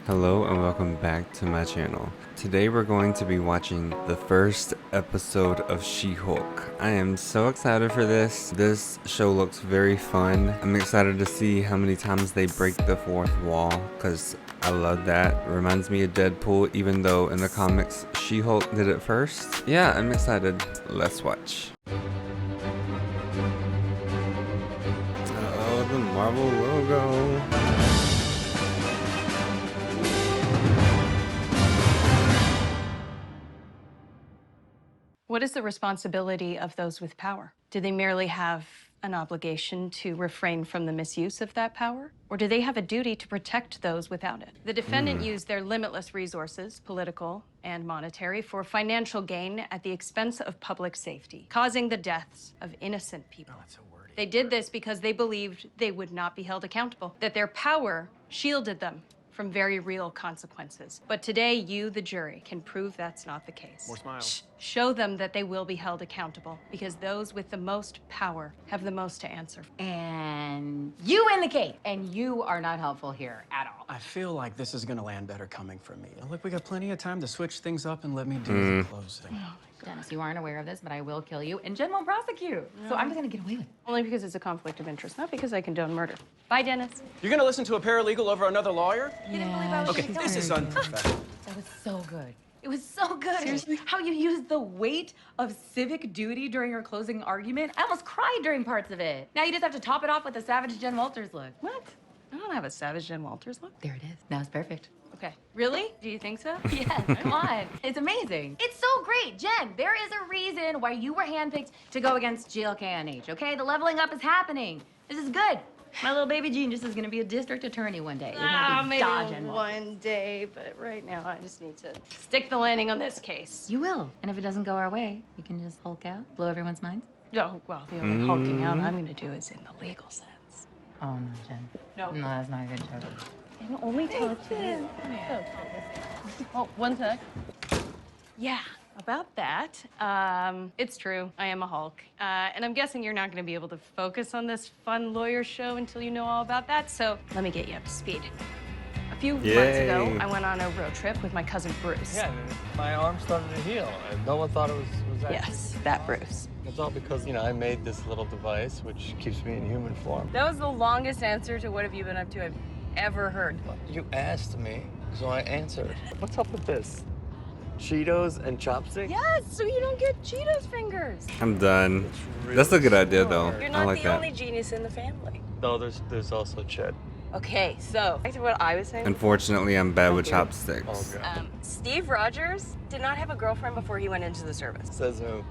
Hello and welcome back to my channel. Today we're going to be watching the first episode of She-Hulk. I am so excited for this. This show looks very fun. I'm excited to see how many times they break the fourth wall because I love that. Reminds me of Deadpool, even though in the comics She-Hulk did it first. Yeah, I'm excited. Let's watch. Oh, the Marvel logo. What is the responsibility of those with power? Do they merely have an obligation to refrain from the misuse of that power? Or do they have a duty to protect those without it? The defendant used their limitless resources, political and monetary, for financial gain at the expense of public safety, causing the deaths of innocent people. They did this because they believed they would not be held accountable, that their power shielded them from very real consequences. But today, you, the jury, can prove that's not the case. More smiles. Show them that they will be held accountable, because those with the most power have the most to answer for. And you win the case. And you are not helpful here at all. I feel like this is gonna land better coming from me. Look, we got plenty of time to switch things up and let me do the closing. Dennis, you aren't aware of this, but I will kill you and Jen won't prosecute. So I'm just gonna get away with it. Only because it's a conflict of interest, not because I condone murder. Bye, Dennis. You're gonna listen to a paralegal over another lawyer? You didn't believe I was Okay, gonna this kill is her. unprofessional. That was so good. It was so good. Seriously? How you used the weight of civic duty during your closing argument. I almost cried during parts of it. Now you just have to top it off with a savage Jen Walters look. What? I don't have a savage Jen Walters look. There it is. Now it's perfect. Okay. Really? Do you think so? Yes, come on. It's amazing. It's so great. Jen, there is a reason why you were handpicked to go against GLKNH, okay? The leveling up is happening. This is good. My little baby genius is gonna be a district attorney one day. You're gonna be Maybe dodging one day, but right now I just need to stick the landing on this case. You will. And if it doesn't go our way, you can just Hulk out, blow everyone's minds. Oh, well, the only hulking out I'm gonna do is in the legal sense. Oh, no, Jen. No. No, that's not a good joke. And only tell it to you. Oh, one sec. Yeah, about that. It's true. I am a Hulk. And I'm guessing you're not going to be able to focus on this fun lawyer show until you know all about that. So let me get you up to speed. A few months ago, Yay. I went on a road trip with my cousin Bruce. Yeah, my arm started to heal, and no one thought it was actually... Yes, that Bruce. It's all because, I made this little device which keeps me in human form. That was the longest answer to what have you been up to I've ever heard. You asked me, so I answered. What's up with this? Cheetos and chopsticks? Yes, so you don't get Cheetos fingers. I'm done. That's a good idea though. You're I not like the that. only genius in the family. No, there's also Chet. Okay, so back to what I was saying. Unfortunately, I'm bad with chopsticks. Okay. Steve Rogers did not have a girlfriend before he went into the service. Says who?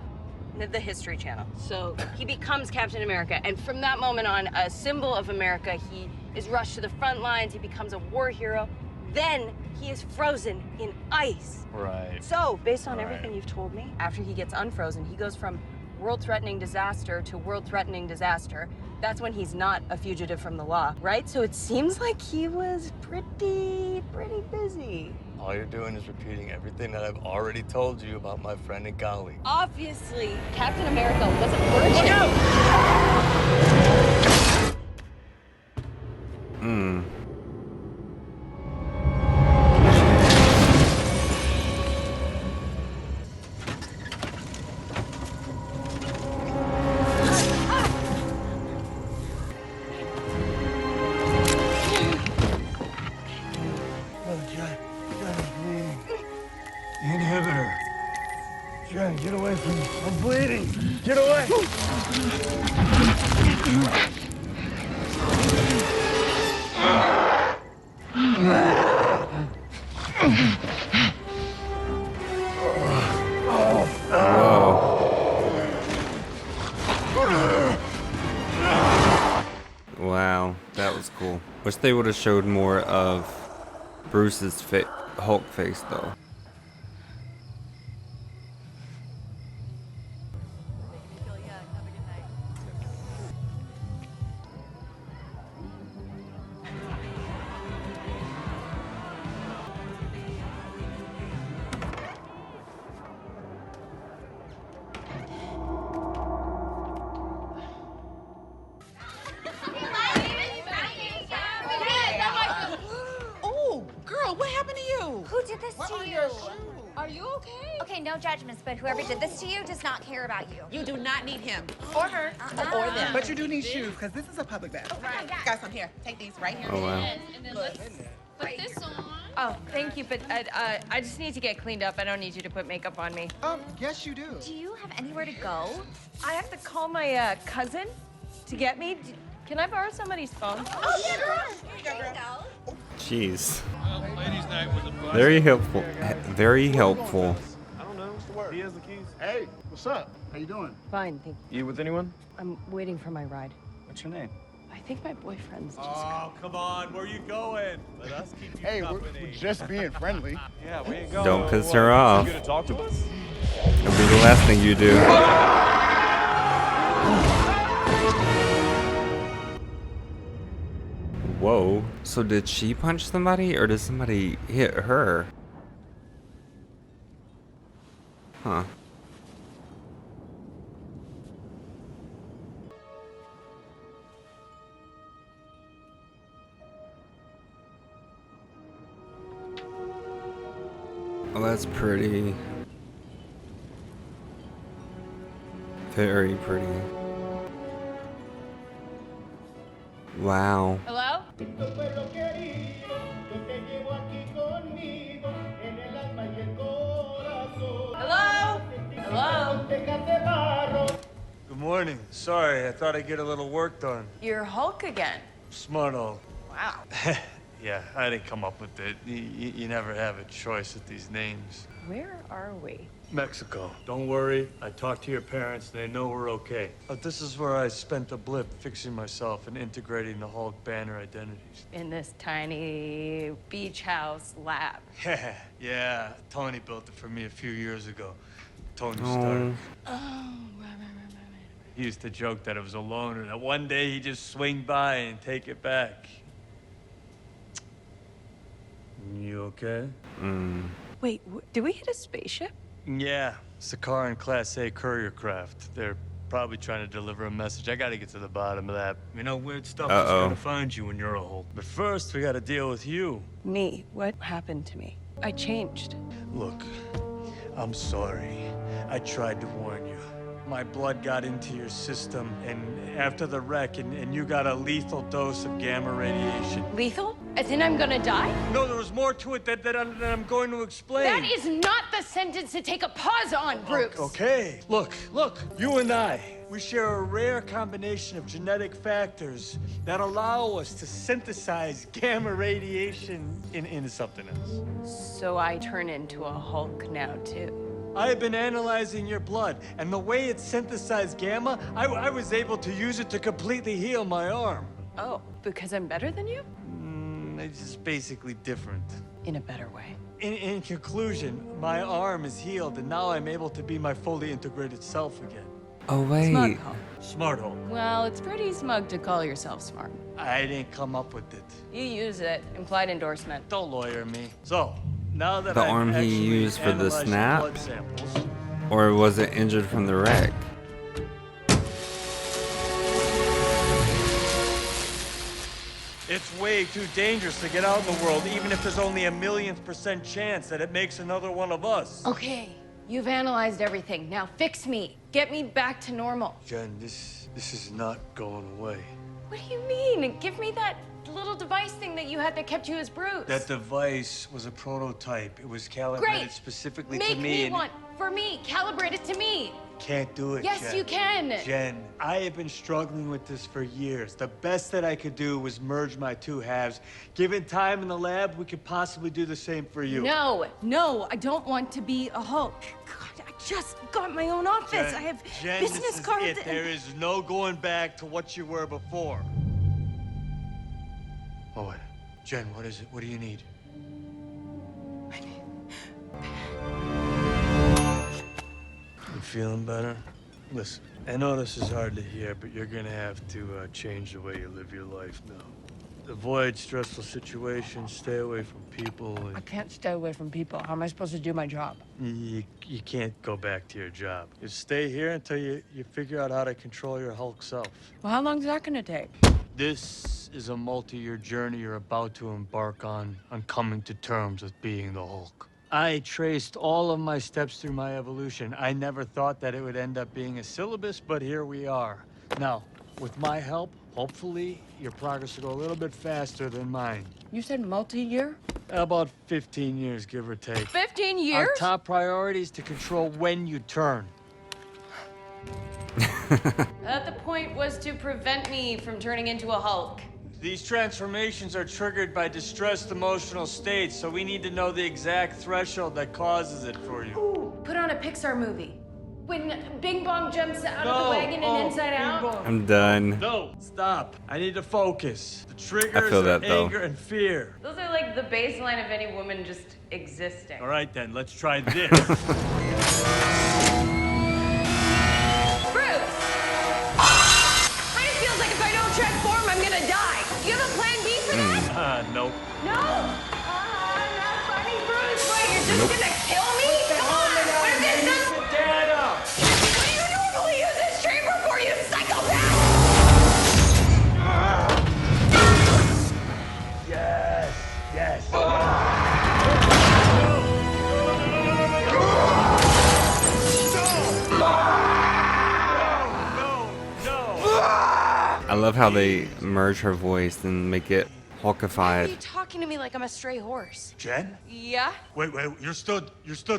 The History Channel. So he becomes Captain America, and from that moment on, a symbol of America, he is rushed to the front lines, he becomes a war hero. Then he is frozen in ice. Right. So, based on Right. everything you've told me, after he gets unfrozen, he goes from world-threatening disaster to world-threatening disaster. That's when he's not a fugitive from the law, right? So it seems like he was pretty busy. All you're doing is repeating everything that I've already told you about my friend and colleague. Obviously, Captain America was a virgin. Hmm. Oh, John, I'm bleeding. The inhibitor. John, get away from me. I'm bleeding. Get away. Wow, that was cool. Wish they would have showed more of Bruce's Hulk face though. Oh, girl, What happened to you? Who did this Where to are you? your shoes? Are you okay? Okay, no judgments, but whoever did this to you does not care about you. You do not need him. Or her. Or them. But you do need shoes, because this is a public bathroom. Right. Got some here. Take these right here. Oh wow. Put this on. Oh, thank you, but I just need to get cleaned up. I don't need you to put makeup on me. Yes, you do. Do you have anywhere to go? I have to call my cousin to get me. Can I borrow somebody's phone? Oh, sure. Here you go. Jeez. Well, ladies' night was a bust. Very helpful. Very helpful. I don't know. What's the word? He has the keys. Hey, what's up? How you doing? Fine, thank you. You with anyone? I'm waiting for my ride. What's your name? I think my boyfriend's just. Oh, come on. Where you going? Let us keep you Hey, we're company. just being friendly. Yeah, where you going? Don't piss What, her off. You gonna talk to us? It'll be the last thing you do. Whoa. So did she punch somebody or did somebody hit her? Huh. Oh, that's pretty. Very pretty. Wow. Hello? Hello? Hello? Good morning. Sorry, I thought I'd get a little work done. You're Hulk again. Smart old. Wow. Yeah, I didn't come up with it. You never have a choice with these names. Where are we? Mexico. Don't worry. I talked to your parents. They know we're okay. But this is where I spent a blip fixing myself and integrating the Hulk banner identities. In this tiny beach house lab. Yeah. Tony built it for me a few years ago. Tony Oh. started. Oh, right. He used to joke that it was a loaner, that one day he'd just swing by and take it back. You okay? Wait, did we hit a spaceship? Yeah, it's a car in Class A courier craft. They're probably trying to deliver a message. I gotta get to the bottom of that. You know, weird stuff is gonna find you when you're a Hulk. But first, we gotta deal with you. Me? What happened to me? I changed. Look, I'm sorry. I tried to warn you. My blood got into your system, and after the wreck, and you got a lethal dose of gamma radiation. Lethal? As in I'm gonna die? No, there was more to it that I'm going to explain. That is not the sentence to take a pause on, Bruce. Okay, look, you and I, we share a rare combination of genetic factors that allow us to synthesize gamma radiation into something else. So I turn into a Hulk now, too. I've been analyzing your blood, and the way it synthesized gamma, I was able to use it to completely heal my arm. Oh, because I'm better than you? It's just basically different. In a better way. In conclusion, my arm is healed, and now I'm able to be my fully integrated self again. Oh wait. Smug Hulk. Smart Hulk. Well, it's pretty smug to call yourself smart. I didn't come up with it. You use it. Implied endorsement. Don't lawyer me. So, now that The I've arm he actually used for the analyzed your snap? blood samples, Or was it injured from the wreck? it's way too dangerous to get out in the world, even if there's only a millionth% chance that it makes another one of us. Okay, you've analyzed everything. Now fix me. Get me back to normal. Jen, this is not going away. What do you mean? Give me that little device thing that you had that kept you as Bruce. That device was a prototype. It was calibrated Great. specifically Make to me. me and one. For me. Calibrate it to me. Can't do it, Yes, Jen. you can. Jen, I have been struggling with this for years. The best that I could do was merge my two halves. Given time in the lab, we could possibly do the same for you. No, I don't want to be a Hulk. God, I just got my own office. Jen, I have Jen, business this is cards. it. There is no going back to what you were before. Oh, wait. Jen, what is it? What do you need? You feeling better? Listen, I know this is hard to hear, but you're gonna have to change the way you live your life now. Avoid stressful situations, stay away from people. I can't stay away from people. How am I supposed to do my job? You can't go back to your job. You stay here until you figure out how to control your Hulk self. Well, how long is that gonna take? This is a multi-year journey you're about to embark on coming to terms with being the Hulk. I traced all of my steps through my evolution. I never thought that it would end up being a syllabus, but here we are. Now, with my help, hopefully, your progress will go a little bit faster than mine. You said multi-year? About 15 years, give or take. 15 years? Our top priority is to control when you turn. The point was to prevent me from turning into a Hulk. These transformations are triggered by distressed emotional states, so we need to know the exact threshold that causes it for you. Ooh, put on a Pixar movie. When Bing Bong jumps out of the wagon and Inside Out. I'm done. No, stop. I need to focus. The triggers feel are that, though. anger and fear. Those are like the baseline of any woman just existing. All right, then, let's try this. Feels like if I don't transform, I'm gonna die. You have a plan B for that? Nope. No? Not funny, Bruce. Wait, you're just gonna kill me? Come on! What if this doesn't... Dad up! What do you normally use this chamber for, you psychopath? Yes, yes. I love how they merge her voice and make it Why are Hulkified. you talking to me like I'm a stray horse? Jen? Yeah? Wait, you're still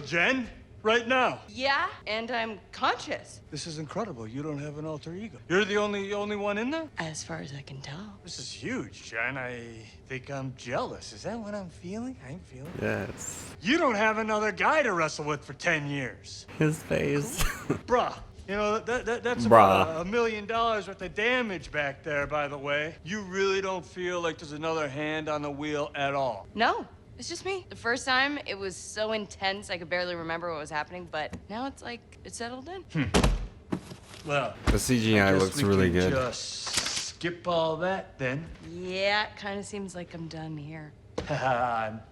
Jen? Right now? Yeah? And I'm conscious. This is incredible. You don't have an alter ego. You're the only one in there? As far as I can tell. This is huge, Jen. I think I'm jealous. Is that what I'm feeling? I'm feeling. Yes. You don't have another guy to wrestle with for 10 years. His face. Bruh. You know, that's Bruh. about $1 million worth of damage back there, by the way. You really don't feel like there's another hand on the wheel at all. No, it's just me. The first time, it was so intense I could barely remember what was happening, but now it's like, it's settled in. Well, The CGI I guess looks we really can good. just skip all that then. Yeah, it kind of seems like I'm done here.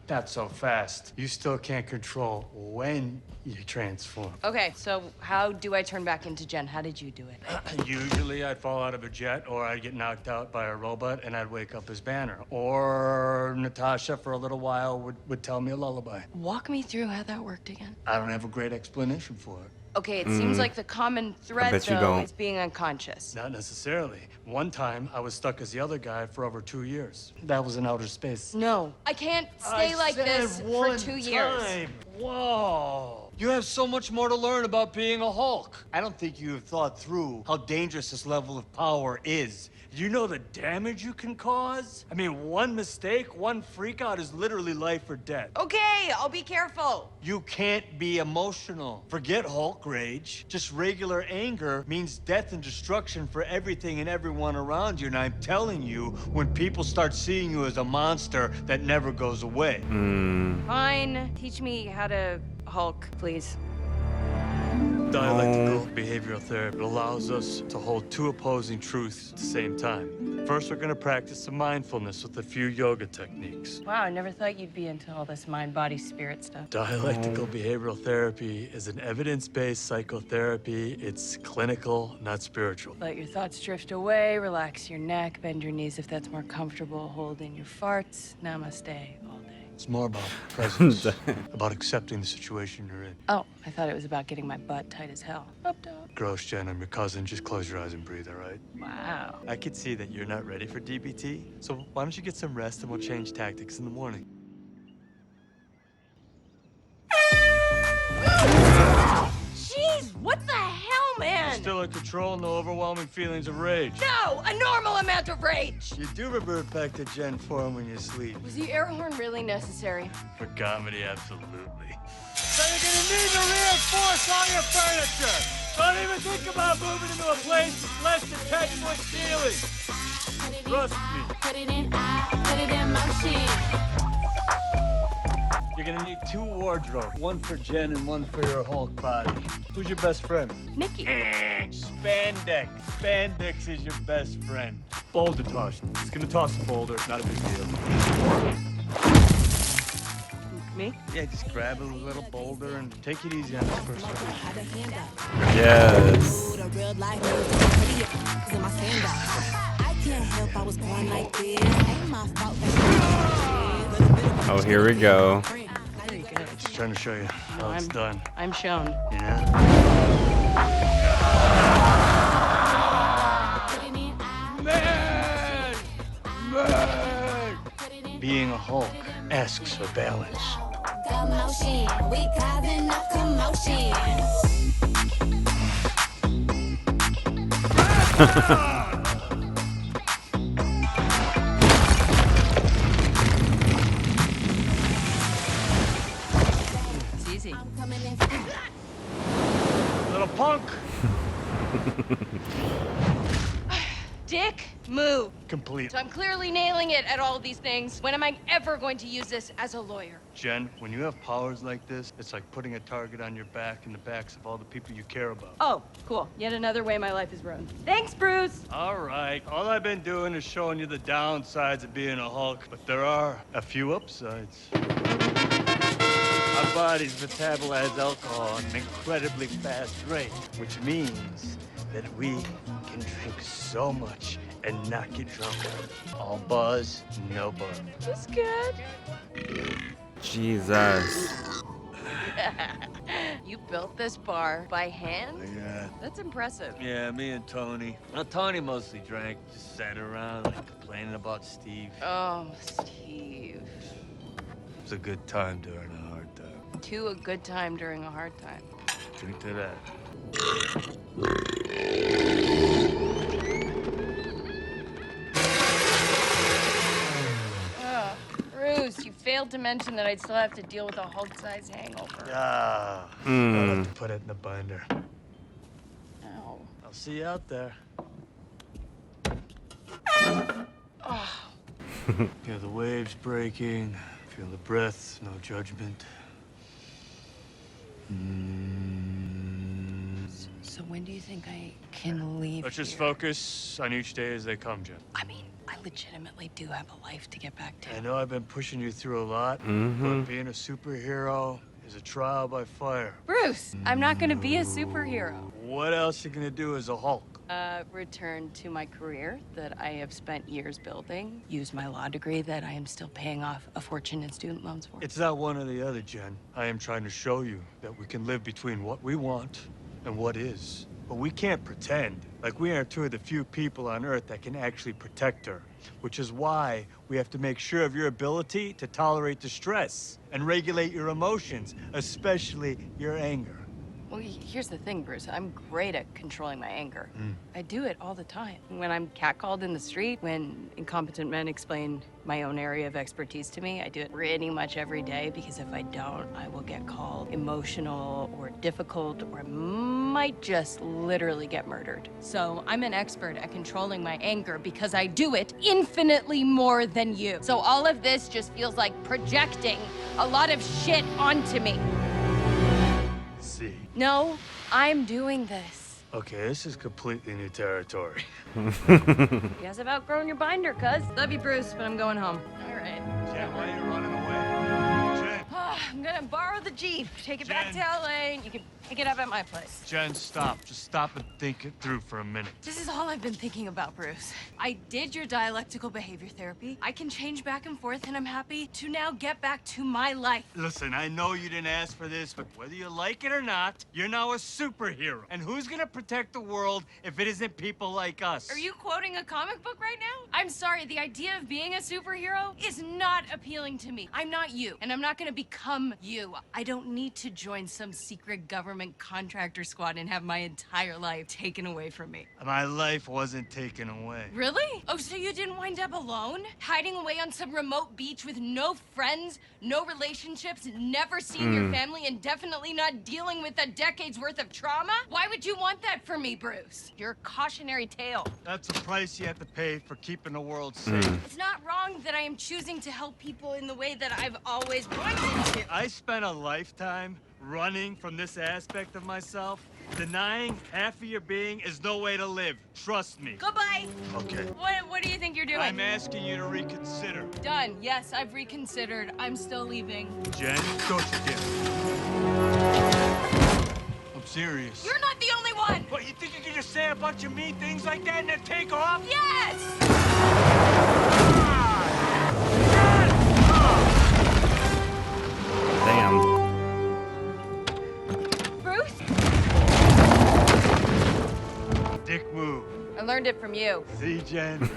Not so fast. You still can't control when you transform. Okay, so how do I turn back into Jen? How did you do it? Usually I'd fall out of a jet, or I'd get knocked out by a robot and I'd wake up as Banner. Or Natasha for a little while would tell me a lullaby. Walk me through how that worked again. I don't have a great explanation for it. Okay, it seems like the common thread, bet you though, don't. is being unconscious. Not necessarily. One time I was stuck as the other guy for over 2 years. That was in outer space. No, I can't stay like this for 2 years. Whoa. You have so much more to learn about being a Hulk. I don't think you have thought through how dangerous this level of power is. You know the damage you can cause? I mean, one mistake, one freak out is literally life or death. Okay, I'll be careful. You can't be emotional. Forget Hulk rage. Just regular anger means death and destruction for everything and everyone around you. And I'm telling you, when people start seeing you as a monster that never goes away. Fine, teach me how to Hulk, please. Dialectical behavioral therapy allows us to hold two opposing truths at the same time. First, we're going to practice some mindfulness with a few yoga techniques. Wow, I never thought you'd be into all this mind, body, spirit stuff. Dialectical behavioral therapy is an evidence-based psychotherapy. It's clinical, not spiritual. Let your thoughts drift away, relax your neck, bend your knees if that's more comfortable, hold in your farts. Namaste all day. It's more about presence, about accepting the situation you're in. Oh, I thought it was about getting my butt tight as hell. Up, dog. Gross, Jen, I'm your cousin. Just close your eyes and breathe, all right? Wow. I could see that you're not ready for DBT, so why don't you get some rest and we'll change tactics in the morning. Jeez, what the hell, man? Still in control, no overwhelming feelings of rage. No, a normal amount of rage. You do revert back to Gen form when you sleep. Was the air horn really necessary? For comedy, absolutely. So you're gonna need to reinforce all your furniture. Don't even think about moving into a place with less than 10-foot ceilings. Trust me. Put it in my machine. You're gonna need 2 wardrobes, one for Jen and one for your Hulk body. Who's your best friend? Nikki. Spandex. Spandex is your best friend. Boulder toss. It's gonna toss a boulder, not a big deal. Me? Yeah, just grab a little boulder and take it easy on this first one. Yes. Can't help I was born like this. Ain't my fault. Oh, here we go. Very good. Just trying to show you how it's done. I'm shown. Yeah. Man! Man! Being a Hulk asks for balance. Commotion, we causing a commotion. It's easy. Little punk! Dick, move. Complete. So I'm clearly nailing it at all of these things. When am I ever going to use this as a lawyer? Jen, when you have powers like this, it's like putting a target on your back and the backs of all the people you care about. Oh, cool. Yet another way my life is ruined. Thanks, Bruce. All right. All I've been doing is showing you the downsides of being a Hulk, but there are a few upsides. Our bodies metabolize alcohol at an incredibly fast rate, which means that we can drink so much and not get drunk. All buzz, no buzz. That's good. Jesus. You built this bar by hand? Yeah. That's impressive. Yeah, me and Tony. Well, Tony mostly drank, just sat around like complaining about Steve. Oh, Steve. It was a good time during a hard time. To a good time during a hard time. Drink to that. Bruce, you failed to mention that I'd still have to deal with a Hulk-sized hangover. Ah, I'll have to put it in the binder. Ow. I'll see you out there. Oh. Feel the waves breaking. Feel the breath, no judgment. So when do you think I can leave Let's just here? focus on each day as they come, Jen. I mean, I legitimately do have a life to get back to. I know I've been pushing you through a lot, but being a superhero is a trial by fire. Bruce, I'm not gonna be a superhero. What else you gonna do as a Hulk? Return to my career that I have spent years building. Use my law degree that I am still paying off a fortune in student loans for. It's not one or the other, Jen. I am trying to show you that we can live between what we want and what is. But we can't pretend like we are two of the few people on Earth that can actually protect her, which is why we have to make sure of your ability to tolerate distress and regulate your emotions, especially your anger. Well, here's the thing, Bruce. I'm great at controlling my anger. I do it all the time. When I'm catcalled in the street, when incompetent men explain my own area of expertise to me, I do it pretty much every day because if I don't, I will get called emotional or difficult or I might just literally get murdered. So I'm an expert at controlling my anger because I do it infinitely more than you. So all of this just feels like projecting a lot of shit onto me. See. No, I'm doing this. Okay, this is completely new territory. You guys have outgrown your binder, cuz. Love you, Bruce, but I'm going home. All right. Jen, why are you running away? Jen! I'm gonna borrow the Jeep, take it back to LA, and you can pick it up at my place. Jen, stop. Just stop and think it through for a minute. This is all I've been thinking about, Bruce. I did your dialectical behavior therapy. I can change back and forth, and I'm happy to now get back to my life. Listen, I know you didn't ask for this, but whether you like it or not, you're now a superhero. And who's gonna protect the world if it isn't people like us? Are you quoting a comic book right now? I'm sorry, the idea of being a superhero is not appealing to me. I'm not you, and I'm not gonna become you. I don't need to join some secret government contractor squad and have my entire life taken away from me. My life wasn't taken away. Really? Oh, so you didn't wind up alone? Hiding away on some remote beach with no friends, no relationships, never seeing your family, and definitely not dealing with a decade's worth of trauma? Why would you want that for me, Bruce? You're a cautionary tale. That's the price you have to pay for keeping the world safe. It's not wrong that I am choosing to help people in the way that I've always wanted to. I spent a lifetime running from this aspect of myself. Denying half of your being is no way to live. Trust me. Goodbye. Okay. What do you think you're doing? I'm asking you to reconsider. Done. Yes, I've reconsidered. I'm still leaving. Jen, don't you dare. I'm serious. You're not the only one one! What, you think you can just say a bunch of mean things like that and then take off? Yes! Damn. Bruce? Dick move. I learned it from you. See, Jen?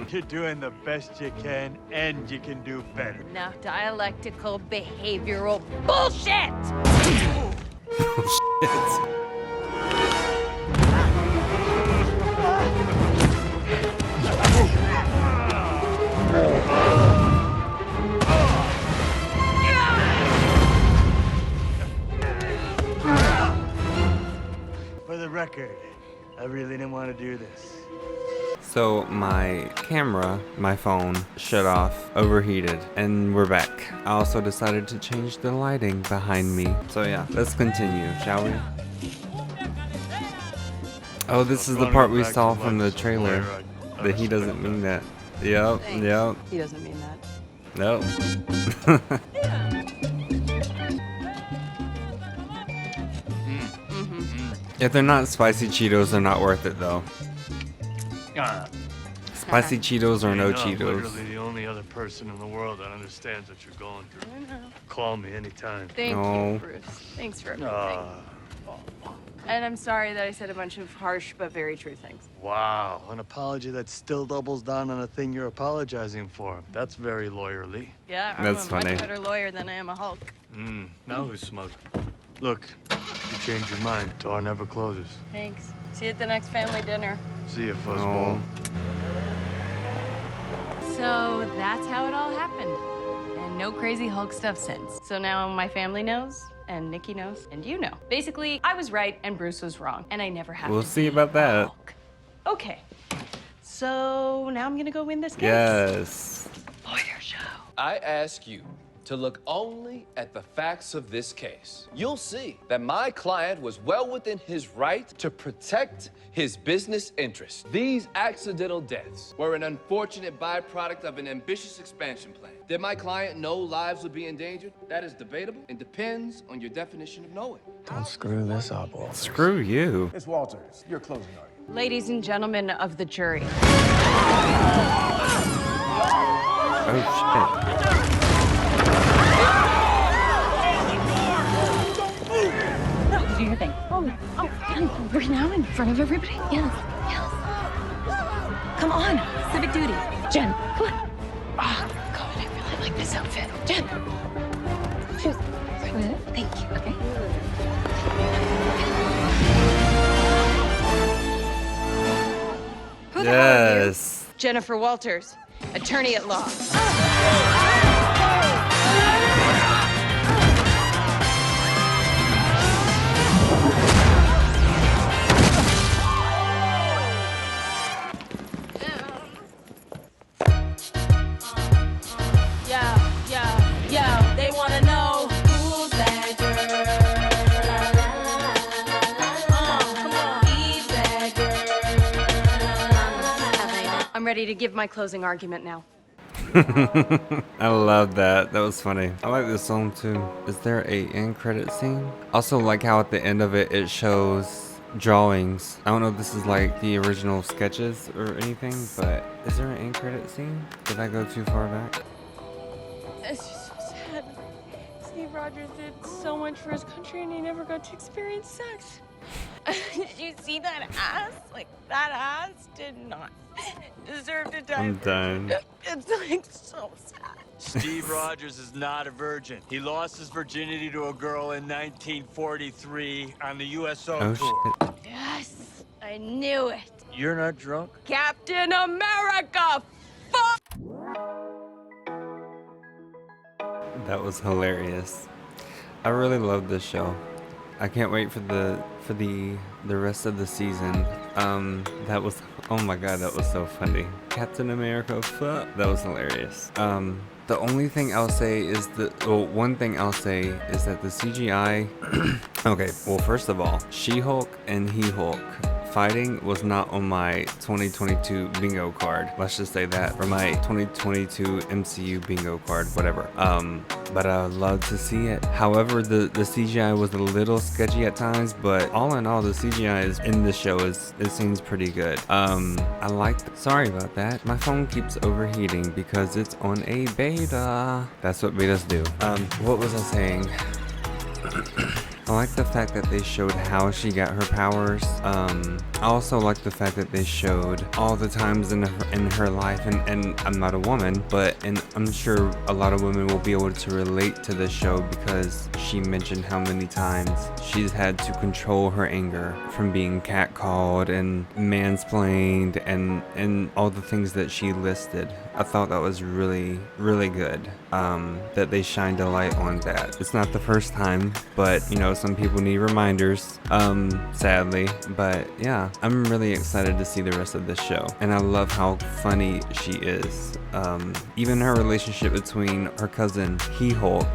You're doing the best you can, and you can do better. Now, dialectical behavioral bullshit! For the record, I really didn't want to do this. So my camera, my phone, shut off, overheated, and we're back. I also decided to change the lighting behind me. So yeah, let's continue, shall we? Oh, this is the part we saw from the trailer. That he doesn't mean that. Yep, yep. He doesn't mean that. Nope. If they're not spicy Cheetos, they're not worth it though. Spicy Cheetos or no I'm Cheetos. literally the only other person in the world that understands what you're going through. I know. Call me anytime. Thank No. you, Bruce. Thanks for everything. And I'm sorry that I said a bunch of harsh but very true things. Wow, an apology that still doubles down on a thing you're apologizing for. That's very lawyerly. Yeah, I'm That's a funny. much better lawyer than I am a Hulk. Now who's smug? Look, you change your mind, door never closes. Thanks. See you at the next family dinner. See you, fuzzball. So that's how it all happened. And no crazy Hulk stuff since. So now my family knows, and Nikki knows, and you know. Basically, I was right and Bruce was wrong, and I never have We'll to see be about a that. Hulk. Okay. So now I'm gonna go win this case. Yes. Lawyer show. I ask you to look only at the facts of this case. You'll see that my client was well within his right to protect his business interests. These accidental deaths were an unfortunate byproduct of an ambitious expansion plan. Did my client know lives would be endangered? That is debatable and depends on your definition of knowing. Don't screw this up, Walter. Screw you. Miss Walters, your closing argument. Ladies and gentlemen of the jury. Oh shit. No, do your thing. Oh, we're now in front of everybody? Yes, yes. Come on, civic duty. Jen, come on. Oh, God, I really like this outfit. Jen. Shoes. Thank you, okay? Who the hell are you? Yes. Jennifer Walters, attorney at law. They wanna know who's that girl. Come on, who's that girl. I'm ready to give my closing argument now. I love that. That was funny. I like this song too. Is there a end credit scene? Also like how at the end of it, it shows drawings. I don't know if this is like the original sketches or anything, but is there an end credit scene? Did I go too far back? It's just so sad. Steve Rogers did so much for his country and he never got to experience sex. Did you see that ass? Like, that ass did not deserve to die. I'm done. It's like so sad. Steve Rogers is not a virgin. He lost his virginity to a girl in 1943 on the USO Oh tour. shit. Yes, I knew it. You're not drunk? Captain America! Fuck! That was hilarious. I really love this show. I can't wait for the rest of the season. That was, oh my god, that was so funny. Captain America, fuck. That was hilarious. The only thing I'll say is one thing I'll say is that the CGI. Okay, well, first of all, She-Hulk and He-Hulk fighting was not on my 2022 bingo card. Let's just say that, or my 2022 MCU bingo card, whatever. But I would love to see it. However, the CGI was a little sketchy at times, but all in all, the CGI is in the show it seems pretty good. I like. Sorry about that. My phone keeps overheating because it's on a beta. That's what betas do. What was I saying? I like the fact that they showed how she got her powers. I also like the fact that they showed all the times in her life, and I'm not a woman, and I'm sure a lot of women will be able to relate to this show because she mentioned how many times she's had to control her anger from being catcalled and mansplained and all the things that she listed. I thought that was really, really good, that they shined a light on that. It's not the first time, but you know, some people need reminders, sadly. But yeah, I'm really excited to see the rest of this show, and I love how funny she is. Even her relationship between her cousin He-Hulk.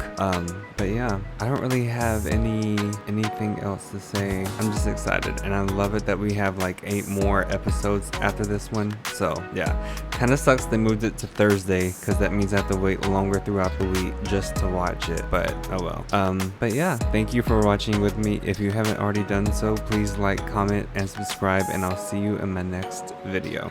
But yeah, I don't really have anything else to say. I'm just excited, and I love it that we have like 8 more episodes after this one. So yeah, kind of sucks they moved it to Thursday because that means I have to wait longer throughout the week just to watch it. But oh well. But yeah, thank you for watching with me. If you haven't already done so, please like, comment, and subscribe, and I'll see you in my next video.